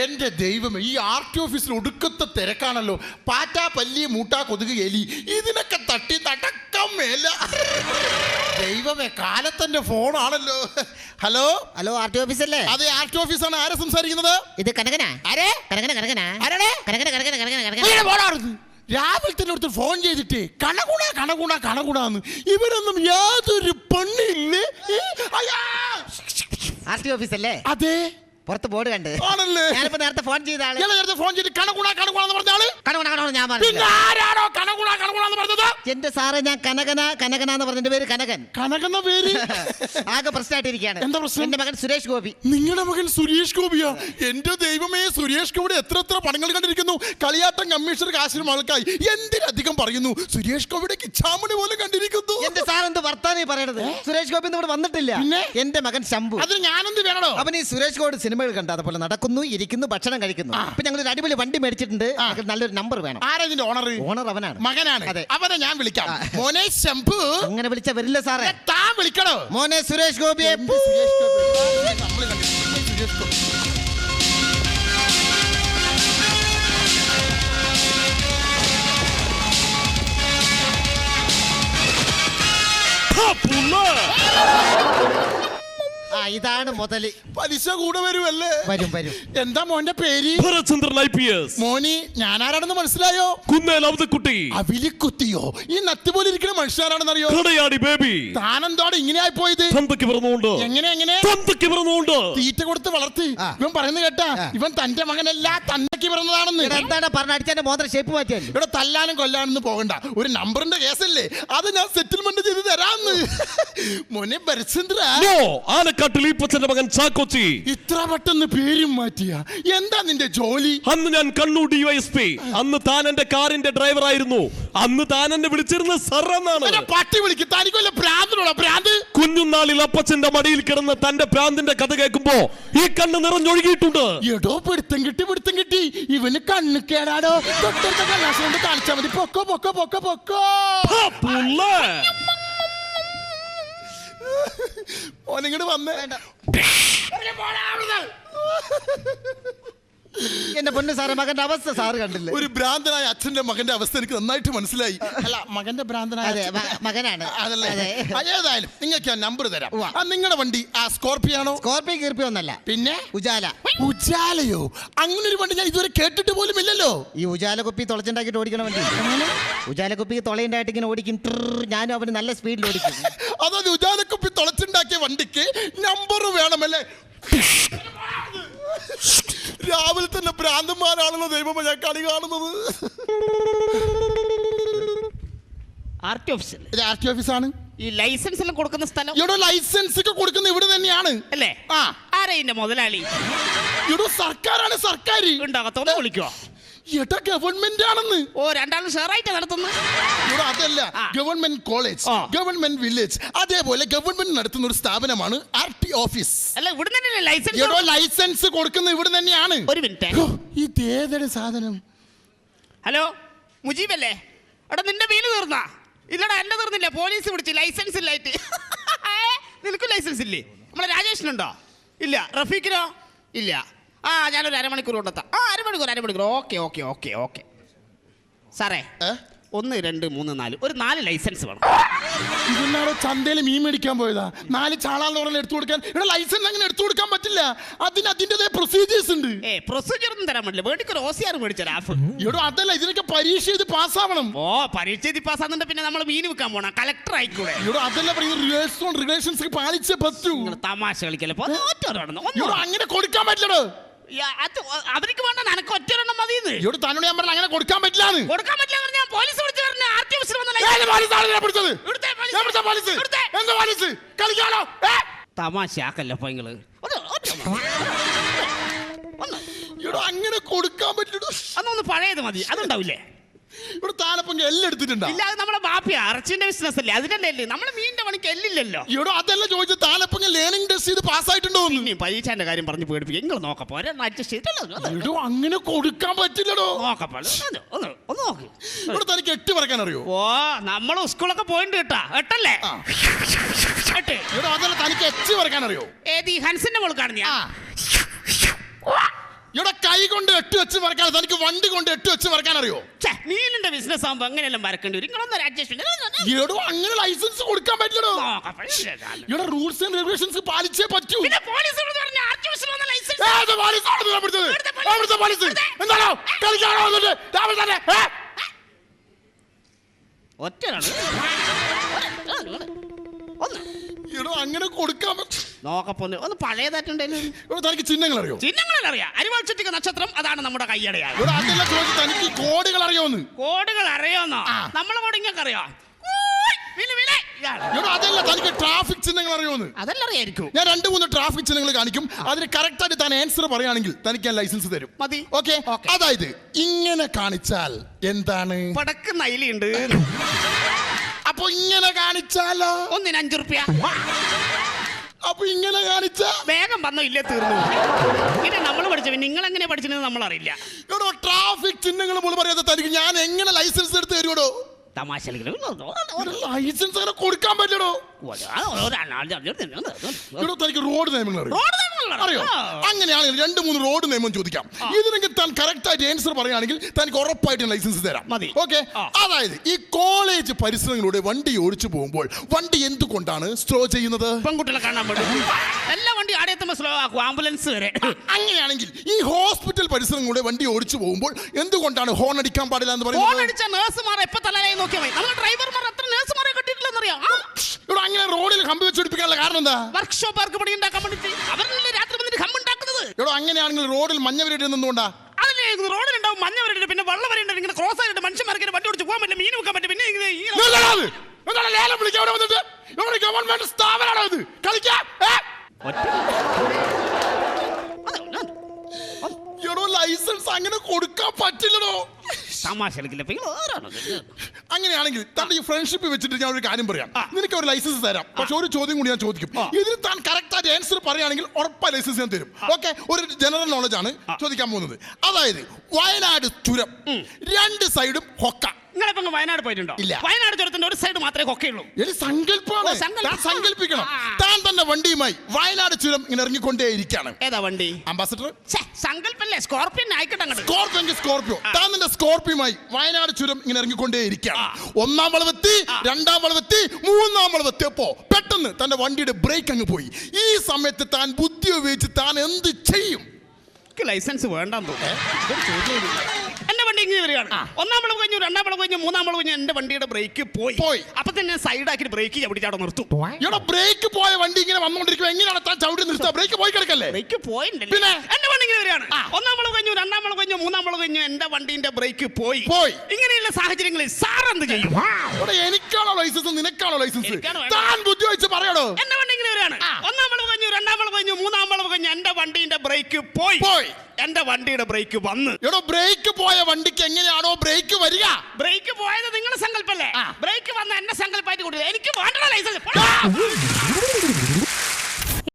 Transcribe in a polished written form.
എന്റെ ദൈവമേ, ഈ ആർടി ഓഫീസിൽ ഒടുക്കത്തെ തിരക്കാണല്ലോ. പാറ്റ, പല്ലി, മൂട്ട, കൊതുക്, എലി, ഇതിനൊക്കെ തട്ടി നടക്കാൻ മേല. ദൈവമേ, കാലത്തന്റെ ഫോണാണല്ലോ. Hello hello, R T office അല്ലേ? അതെ, ആർടി ഓഫീസാണ്. ആരാ സംസാരിക്കുന്നത്? ഇത് കനകനാ. ആരേ? കനകന. ആരാടേ? കനകന. രാവിലെ തന്നെ അടുത്ത് ഫോൺ ചെയ്തിട്ട് കണകുണാന്ന്. ഇവരൊന്നും യാതൊരു പണിയില്ലേ. ആർ ടി ഓഫീസ് അല്ലേ? അതെ, പുറത്ത് ബോർഡ് കണ്ട് ആണല്ലേ. ഞാനിപ്പോ നേരത്തെ ഫോൺ ചെയ്ത ആള്. നേരത്തെ ഫോൺ ചെയ്തിട്ട് കണകുണാന്ന് പറഞ്ഞ ആള് കണകുണ ഞാൻ പിന്നെ പറഞ്ഞു. ആരാണോ കണകുണാന്ന് പറഞ്ഞത്? എന്റെ സാറേ, ഞാൻ കനകനാന്ന് പറഞ്ഞ പേര് കനകൻ. കനകെന്ന പേര് ആകെ പ്രശ്നമായിട്ടിരിക്കുകയാണ്. എന്താ പ്രശ്നം? എന്റെ മകൻ സുരേഷ് ഗോപി. നിങ്ങളുടെ മകൻ സുരേഷ് ഗോപിയോ? എന്റെ ദൈവമേ, സുരേഷ് ഗോപി എത്ര പടങ്ങൾ കണ്ടിരിക്കുന്നു. കളിയാട്ടം കമ്മീഷണർ കാശിനും ആൾക്കായി എന്തിനധികം പറയുന്നു. സുരേഷ് ഗോപിയുടെ കിച്ചാമണി പോലും കണ്ടിരിക്കുന്നു. എന്റെ സാർ എന്ത് വർത്താനം പറയണത്? സുരേഷ് ഗോപി ഇവിടെ വന്നിട്ടില്ല. പിന്നെ എന്റെ മകൻ ശംഭു. അതിന് ഞാനെന്ത് വേണോ? അവൻ ഈ സുരേഷ് ഗോപി സിനിമകൾ കണ്ട അതുപോലെ നടക്കുന്നു, ഇരിക്കുന്നു, ഭക്ഷണം കഴിക്കുന്നു. അപ്പൊ ഞങ്ങൾ ഒരു അടിപൊളി വണ്ടി മേടിച്ചിട്ടുണ്ട്. നല്ലൊരു നമ്പർ വേണം. ആരാ ഇതിന്റെ ഓണർ? ഓണർ അവനാണ്. മകനാണ്. അതെ, അവനെ ഞാൻ വിളിക്കാം. മോനെ ശംഭു. അങ്ങനെ വിളിച്ച വരില്ല സാറേ. താൻ വിളിക്കണോ? മോനെ സുരേഷ് ഗോപിയെ. ഇതാണ് മുതല്. പലിശ കൂടെ വരുമല്ലേ? വരും. എന്താ മോന്റെ പേര്? ഭരചന്ദ്രൻ IPS. മോനി, ഞാനാരാണെന്ന് മനസ്സിലായോ? കുന്നേൽ അവതക്കുട്ടി. അവിലിക്കുത്തിയോ? ഈ നത്തി പോലെ ഇരിക്കുന്ന മനുഷ്യനാരാണെന്നറിയോ? കടയാടി ബേബി. താനെന്തോടെ ഇങ്ങനെയായി പോയത്? തന്തയ്ക്ക് പിറന്നുകൊണ്ട്. എങ്ങനെ തന്തയ്ക്ക് പിറന്നുകൊണ്ട് തീറ്റ കൊടുത്ത് വളർത്തി. ഇവൻ പറയുന്നത് കേട്ടാ, ഇവൻ തന്റെ മകനല്ല, തന്നയ്ക്ക് പിറന്നതാണെന്ന്. എന്താണ് പറഞ്ഞ അടിച്ചതിന്റെ മോതിര ഷേപ്പ് മാറ്റിയാൽ? ഇവിടെ തല്ലാനും കൊല്ലാനൊന്നും പോകണ്ട. ഒരു നമ്പറിന്റെ കേസല്ലേ, അത് ഞാൻ സെറ്റിൽമെന്റ് ചെയ്ത് തരാന്ന്. മോനെ ഭരചന്ദ്ര. ആനക്കാട്ടിൽ ഈ പച്ചന്റെ മകൻ ചാക്കോച്ചി. ഇത്ര പെട്ടെന്ന് പേരും മാറ്റിയ? എന്താ നിന്റെ ജോലി? അന്ന് ഞാൻ കണ്ണൂർ DYSP. അന്ന് താൻ എന്റെ കാറിന്റെ ഡ്രൈവർ ആയിരുന്നു. അന്ന് താൻ എന്നെ വിളിച്ചിരുന്ന സർ എന്നാണ്. പട്ടി വിളിക്കും. തനിക്കൊല്ല ഭ്രാന്തിനുള്ള ഭ്രാന്ത്. കുഞ്ഞുനാളിൽ അപ്പച്ചന്റെ മടിയിൽ കിടന്ന് തന്റെ ഭ്രാന്തിന്റെ കഥ കേൾക്കുമ്പോ ഈ കണ്ണ് നിറഞ്ഞൊഴുകിയിട്ടുണ്ട്. എടോ, പിടുത്തം കിട്ടി. ഇവന് കണ്ണ് കേടാടോ. തൊട്ടടുത്ത കണ്ണാശം കൊണ്ട് കാണിച്ചാൽ മതി. പൊക്കോ. ഓനിങ്ങോട്ട് വന്നേ. എന്റെ പൊന്നു സാറേ, മകന്റെ അവസ്ഥ സാറ് കണ്ടില്ലേ? ഒരു ഭ്രാന്തനായ അച്ഛന്റെ മകന്റെ അവസ്ഥ എനിക്ക് നന്നായിട്ട് മനസ്സിലായി. അല്ല, മകന്റെ ഭ്രാന്തനായ മകനാണ്. അതല്ലേ? ഏതായാലും നിങ്ങൾക്ക് നമ്പർ തരാം. നിങ്ങളുടെ വണ്ടി സ്കോർപിയോ ആണോ? സ്കോർപിയോ കീർപ്പിയോ ഒന്നല്ല. പിന്നെ ഉജാലയോ? അങ്ങനെ ഒരു വണ്ടി ഞാൻ ഇതുവരെ കേട്ടിട്ട് പോലും ഇല്ലല്ലോ. ഈ ഉജാല കുപ്പി തുളച്ചുണ്ടാക്കിട്ട് ഓടിക്കണ വണ്ടി. ഉജാല കുപ്പി തുളയുണ്ടായിട്ട് ഇങ്ങനെ ഓടിക്കും. ഞാനും അവന് നല്ല സ്പീഡിൽ ഓടിക്കും. അതായത് ഉജാല കുപ്പി തുളച്ചുണ്ടാക്കിയ വണ്ടിക്ക് നമ്പർ വേണമല്ലേ? രാവിലെ തന്നെ ഭ്രാന്തന്മാരാണല്ലോ ദൈവമേ ഞാൻ കളി കാണുന്നത്. ആർടി ഓഫീസാണ്. ഈ ലൈസൻസ് എല്ലാം കൊടുക്കുന്ന സ്ഥലം. ഇവിടെ ലൈസൻസ് ഒക്കെ കൊടുക്കുന്ന ഇവിടെ തന്നെയാണ് അല്ലേ? ആരാ ഇതിന്റെ മുതലാളി? ഇവിടെ സർക്കാരാണ്. സർക്കാർ ഉണ്ടാകത്തോടെ വിളിക്കുവോ? ഗവൺമെന്റ് ആണെന്ന്. ഓ, രണ്ടാളും ഷെയറായിട്ട് നടത്തുന്നു. അതല്ല, ഗവൺമെന്റ് കോളേജ്, ഗവൺമെന്റ് വില്ലേജ്, അതേപോലെ ഗവൺമെന്റ് നടത്തുന്ന ഒരു സ്ഥാപനമാണ് ആർടി ഓഫീസ്. അല്ല, ഇവിടെ തന്നെ ലൈസൻസ്. ലൈസൻസ് കൊടുക്കുന്ന ഇവിടെ തന്നെയാണ്. ഒരു മിനിറ്റ്. ഇതേതൊരു സാധനം? ഹലോ, മുജീബല്ലേ? എടാ, നിന്റെ വീല് തീർന്നാ? ഇല്ലടാ, എന്നെ തീർന്നില്ല. പോലീസ് പിടിച്ച് ലൈസൻസ് ഇല്ലായിട്ട്. നിനക്ക് ലൈസൻസ് ഇല്ലേ? നമ്മളെ രാജേഷിനുണ്ടോ? ഇല്ല. റഫീഖിനോ? ഇല്ല. ഞാനൊരു അരമണിക്കൂർ കൊണ്ടെത്താം. അരമണിക്കൂർ. ഓക്കെ. സാറേ, 1 2 3 4 ഒരു 4 ലൈസൻസ് വേണം. ഇതെന്നാണോ ചന്തയിൽ മീൻ മേടിക്കാൻ പോയതാ? 4 ചാളാന്ന് പറഞ്ഞാൽ എടുത്തു കൊടുക്കാൻ? ഇവിടെ ലൈസൻസ് അങ്ങനെ എടുത്തു കൊടുക്കാൻ പറ്റില്ല. അതിൻ്റെതായ പ്രൊസീജിയേഴ്സ് ഉണ്ട്. പ്രൊസീജിയർ ഒന്നും തരാൻ പറ്റില്ല. വേണ്ടിക്കൊരു OCR മേടിച്ചാൽ അതല്ല, ഇതിനൊക്കെ പരീക്ഷ ചെയ്ത് പാസ്സാവണം. പരീക്ഷ ചെയ്ത് പാസ്സാകുന്നുണ്ട്. പിന്നെ നമ്മൾ മീൻ വിൽക്കാൻ പോണം. കളക്ടർ ആയിക്കൂടെ? അതല്ല പറയുന്നത്, റിലേഷൻസ് പാലിച്ചേ പറ്റൂ. തമാശ കളിക്കല്ലേ? അങ്ങനെ കൊടുക്കാൻ പറ്റില്ലടോ. അവർക്ക് വേണ്ട, നിനക്ക് ഒറ്റൊരെണ്ണം മതി. തന്നോട് ഞാൻ പറഞ്ഞ അങ്ങനെ കൊടുക്കാൻ പറ്റില്ല. ഞാൻ പോലീസ് വിളിച്ചു പറഞ്ഞു. ആർടി ഓഫീസിൽ തമാശയാക്കല്ലോ നിങ്ങള്. അങ്ങനെ കൊടുക്കാൻ പറ്റില്ല. അതൊന്ന് പഴയത് മതി. അതുണ്ടാവില്ലേ? ഇവിടെ താലപ്പൊങ്കി എല്ലാം എടുത്തിട്ടുണ്ടോ? ഇല്ല, അത് നമ്മുടെ ബാപ്പിയാ. ഇറച്ചിന്റെ ബിസിനസ് അല്ലേ? അതിന്റെ നമ്മള് മീനിന്റെ പണിക്ക് എല്ലില്ലല്ലോ. ഇവിടെ അതല്ല ചോദിച്ച താലപ്പൊങ്കി ലേണിംഗ് ടെസ്റ്റ് ചെയ്ത് പാസ്സായിട്ടുണ്ടോ? ഇനി പരീക്ഷന്റെ കാര്യം പറഞ്ഞ് പേടിപ്പിക്കും. നിങ്ങൾ നോക്കപ്പോ അഡ്ജസ്റ്റ് ചെയ്തല്ലോ. അങ്ങനെ കൊടുക്കാൻ പറ്റില്ലടോ. നോക്കപ്പോ ഒന്ന് നോക്ക്. ഇവിടെ തനിക്ക് 8 പറക്കാൻ അറിയോ? നമ്മള് സ്കൂളൊക്കെ പോയിന്റ് കേട്ടാ. 8 അല്ലേ? 8. ഇവിടെ അതല്ല, തനിക്ക് 8 പറക്കാൻ അറിയോ? ഏത് ഹൻസിന്റെ മോൾക്കാണ് ഞാൻ? ഇവിടെ 8 വെച്ച് വരക്കാൻ തനിക്ക് വണ്ടി കൊണ്ട് 8 വെച്ച് വരക്കാൻ അറിയോ? മീനിന്റെ ബിസിനസ് ആകുമ്പോ അങ്ങനെയെല്ലാം വരക്കേണ്ടി വരും. നിങ്ങളൊന്നൊരു അഡ്ജസ്റ്റ്മെന്റ്. ഈടോ അങ്ങനെ ലൈസൻസ് കൊടുക്കാൻ പറ്റില്ലടോ. ഇവിടെ റൂൾസ് ആൻഡ് റെഗുലേഷൻസ് പാലിച്ചേ പറ്റൂ. പിന്നെ പോലീസ് പറഞ്ഞ ആർട്ടിഫിഷ്യൽ വന്ന ലൈസൻസ് ഏത് പോലീസാണ് ഇതിനെ പിടിച്ചത്? അവിടുത്തെ പോലീസ് എന്താണോ കളിക്കാണോ വന്നിട്ട് രാവിലെ തന്നെ ഒറ്റയാണ്. ഈടോ അങ്ങനെ കൊടുക്കാൻ നോക്കപ്പോന്ന് ഒന്ന് പഴയതായിട്ടുണ്ടായിരുന്നു. ഇവിടെ തനിക്ക് ചിഹ്നങ്ങൾ അറിയോ? ചിഹ്നങ്ങളറിയാം. അരിവാൾ ചുറ്റിക നക്ഷത്രം അതാണ് നമ്മുടെ കൈയടയാളം. ഇവിടെ അതെല്ലാം ചോദിച്ചു തനിക്ക് കോഡുകൾ അറിയോന്ന്? കോഡുകൾ അറിയോന്നോ? നമ്മളെ കോഡ് ഇങ്ങനെ അറിയോ? ഇവിടെ അതല്ല തനിക്ക് ട്രാഫിക് ചിഹ്നങ്ങൾ അറിയോന്ന്? അതെല്ലാം അറിയായിരിക്കും. ഞാൻ 2-3 ട്രാഫിക് ചിഹ്നങ്ങൾ കാണിക്കും. അതിന് കറക്റ്റ് ആയിട്ട് താൻ ആൻസർ പറയുകയാണെങ്കിൽ തനിക്ക് ഞാൻ ലൈസൻസ് തരും. മതി. ഓക്കെ. അതായത് ഇങ്ങനെ കാണിച്ചാൽ എന്താണ്? പടക്കുന്ന അയിലുണ്ട്. അപ്പൊ ഇങ്ങനെ കാണിച്ചാലോ? ഒന്നിന് 5 റുപ്യ. അപ്പൊ ഇങ്ങനെ കാണിച്ച വേഗം വന്നോ ഇല്ലേ തീർന്നു. പിന്നെ നമ്മൾ പഠിച്ചു. നിങ്ങൾ എങ്ങനെ പഠിച്ചത് നമ്മൾ അറിയില്ല. ഇവിടെ ട്രാഫിക് ചിഹ്നങ്ങൾ പോലും പറയാതെ തനിക്ക് ഞാൻ എങ്ങനെ ലൈസൻസ് എടുത്ത് തരുവോ? തമാശ ലൈസൻസ് അങ്ങനെ കൊടുക്കാൻ പറ്റണോ? ഇവിടെ തനിക്ക് റോഡ് നിയമങ്ങൾ അറിയോ? അങ്ങനെയാണെങ്കിൽ 2-3 റോഡ് നിയമം ചോദിക്കാം. ഇതിനെങ്കിൽ താൻ കറക്റ്റ് ആയിട്ട് ആൻസർ പറയുകയാണെങ്കിൽ തനിക്ക് ഉറപ്പായിട്ട് ലൈസൻസ് തരാം. ഓക്കെ. അതായത് ഈ കോളേജ് പരിസരങ്ങളിലൂടെ വണ്ടി ഓടിച്ചു പോകുമ്പോൾ വണ്ടി എന്തുകൊണ്ടാണ് സ്ലോ ചെയ്യുന്നത്? പെൺകുട്ടികളെ കാണാൻ പറ്റും. എല്ലാ വണ്ടി ആടെത്തുമ്പോ സ്ലോ ആക്കും, ആംബുലൻസ് വരെ. അങ്ങനെയാണെങ്കിൽ ഈ ഹോസ്പിറ്റൽ പരിസരങ്ങളിലൂടെ വണ്ടി ഓടിച്ചു പോകുമ്പോൾ എന്തുകൊണ്ടാണ് ഹോൺ അടിക്കാൻ പാടില്ല എന്ന് പറയുന്നത്? ഹോൺ അടിച്ച നഴ്സുമാർ എപ്പോ തലയായി നോക്കിയാൽ മതി. നമ്മൾ ഡ്രൈവർമാർ എത്ര നഴ്സുമാരെ കണ്ടിട്ടില്ലെന്നറിയാം. ഇവിടെ അങ്ങനെ റോഡിൽ കമ്പി വെച്ചെടുപ്പിക്കാനുള്ള കാരണം എന്താ? വർക്ക്ഷോപ്പുകാർക്ക് പണി ഉണ്ടാക്കാൻ വേണ്ടിട്ട് അവരല്ലേ രാത്രി വന്നിട്ട് കമ്പുണ്ടാക്കുന്നത്. ഇവിടെ അങ്ങനെയാണെങ്കിൽ റോഡിൽ മഞ്ഞ വരേണ്ടി നിന്നുകൊണ്ടാ? അതിലെ റോഡിലുണ്ടാവും മഞ്ഞ വരേണ്ടി, പിന്നെ വെള്ളം വരേണ്ടി, ഇങ്ങനെ ക്രോസ് ആയിട്ട് മനുഷ്യന്മാർക്ക് വണ്ടി ഓടിച്ച് പോകാൻ പറ്റില്ല, മീൻ വെക്കാൻ പറ്റും. പിന്നെ ലേലം വിളിക്കാൻ ഇവിടെ വന്നിട്ട് ഗവൺമെന്റ് സ്ഥാപനമാണോ ഇത്? കളിക്കാം. ലൈസൻസ് അങ്ങനെ കൊടുക്കാൻ പറ്റില്ലടോ. അങ്ങനെയാണെങ്കിൽ തന്റെ ഈ ഫ്രണ്ട്ഷിപ്പ് വെച്ചിട്ട് ഞാൻ ഒരു കാര്യം പറയാം. നിനക്ക് ഒരു ലൈസൻസ് തരാം. പക്ഷെ ഒരു ചോദ്യം കൂടി ഞാൻ ചോദിക്കും. ഇതിന് താൻ കറക്റ്റ് ആയിട്ട് ആൻസർ പറയുകയാണെങ്കിൽ ഉറപ്പായി ലൈസൻസ് ഞാൻ തരും. ഓക്കെ. ഒരു ജനറൽ നോളജ് ആണ് ചോദിക്കാൻ പോകുന്നത്. അതായത് വയനാട് ചുരം 2 സൈഡും ഹൊക്ക. നിങ്ങളിപ്പോ വയനാട് പോയിട്ടുണ്ടോ? ഇല്ല. വയനാട് ചുരത്തിന്റെ ഒരു സൈഡ് മാത്രമേ കൊക്കയുള്ളൂ. സങ്കല്പമാണ്. സങ്കല്പിക്കണം. താൻ തന്നെ വണ്ടിയുമായി വയനാട് ചുരം ഇങ്ങനെ ഇറങ്ങിക്കൊണ്ടേയിരിക്കാണ്. ഏതാ വണ്ടി? അംബാസഡർ. സങ്കല്പല്ലേ, സ്കോർപ്പിയൻ ആയിക്കോട്ടെ. സ്കോർപ്പിയോ. താൻ തന്നെ സ്കോർപ്പിയുമായി വയനാട് ചുരം ഇങ്ങനെ ഇറങ്ങിക്കൊണ്ടേയിരിക്കാണ്. 1-ാം വളവെത്തി, 2-ാം വളവെത്തി, 3-ാം വളവെത്തിയപ്പോ പെട്ടെന്ന് തന്റെ വണ്ടിയുടെ ബ്രേക്ക് അങ്ങ് പോയി. ഈ സമയത്ത് താൻ ബുദ്ധി ഉപയോഗിച്ച് താൻ എന്ത് ചെയ്യും? ലൈസൻസ് വേണ്ടെന്ന് തോന്നുന്നു. എന്റെ വണ്ടി ഇങ്ങനെ വരികയാണ്. 1-ാം വളവ് കഴിഞ്ഞു, 2-ാം വളവ് കഴിഞ്ഞു, 3-ാം വളവ് കഴിഞ്ഞു. എന്റെ വണ്ടിയുടെ ബ്രേക്ക് പോയി. അപ്പൊ തന്നെ സൈഡാക്കി ബ്രേക്ക് ചവിട്ടി അവിടെ നിർത്തും. ഇവിടെ ബ്രേക്ക് പോയ വണ്ടി ഇങ്ങനെ വന്നുകൊണ്ടിരിക്കും. എങ്ങനെയാണ് താൻ ചവിട്ടി നിർത്തുക? ബ്രേക്ക് പോയി കിടക്കല്ലേ? ബ്രേക്ക് പോയില്ലേ? പിന്നെ എന്റെ വണ്ടി ഇങ്ങനെ വരികയാണ്. 1-ാം വളവ് കഴിഞ്ഞു, 2-ാം വളവ് കഴിഞ്ഞു, 3-ാം വളവ് കഴിഞ്ഞു. എന്റെ വണ്ടിന്റെ ബ്രേക്ക് പോയി. ഇങ്ങനെയുള്ള സാഹചര്യങ്ങളിൽ സാർ എന്ത് ചെയ്യും? എനിക്കാണോ ലൈസൻസ് നിനക്കാണോ ലൈസൻസ്? താൻ ബുദ്ധി വെച്ച് പറയണോ. എന്റെ വണ്ടി ഇങ്ങനെ വരികയാണ്. 1-ാം വളവ് കഴിഞ്ഞു, 2-ാം വളവ് കഴിഞ്ഞു, 3-ാം വളവ് കഴിഞ്ഞു. എന്റെ വണ്ടിന്റെ ബ്രേക്ക് പോയി. എന്റെ വണ്ടിയുടെ ബ്രേക്ക് വന്ന്. ബ്രേക്ക് പോയ വണ്ടിക്ക് എങ്ങനെയാണോ ബ്രേക്ക് വരിക? ബ്രേക്ക് പോയത് നിങ്ങളുടെ സങ്കല്പല്ലേ? ബ്രേക്ക് വന്ന എന്റെ സങ്കല്പമായിട്ട് കൊടുത്തത്. എനിക്ക് വേണ്ട ലൈസൻസ്.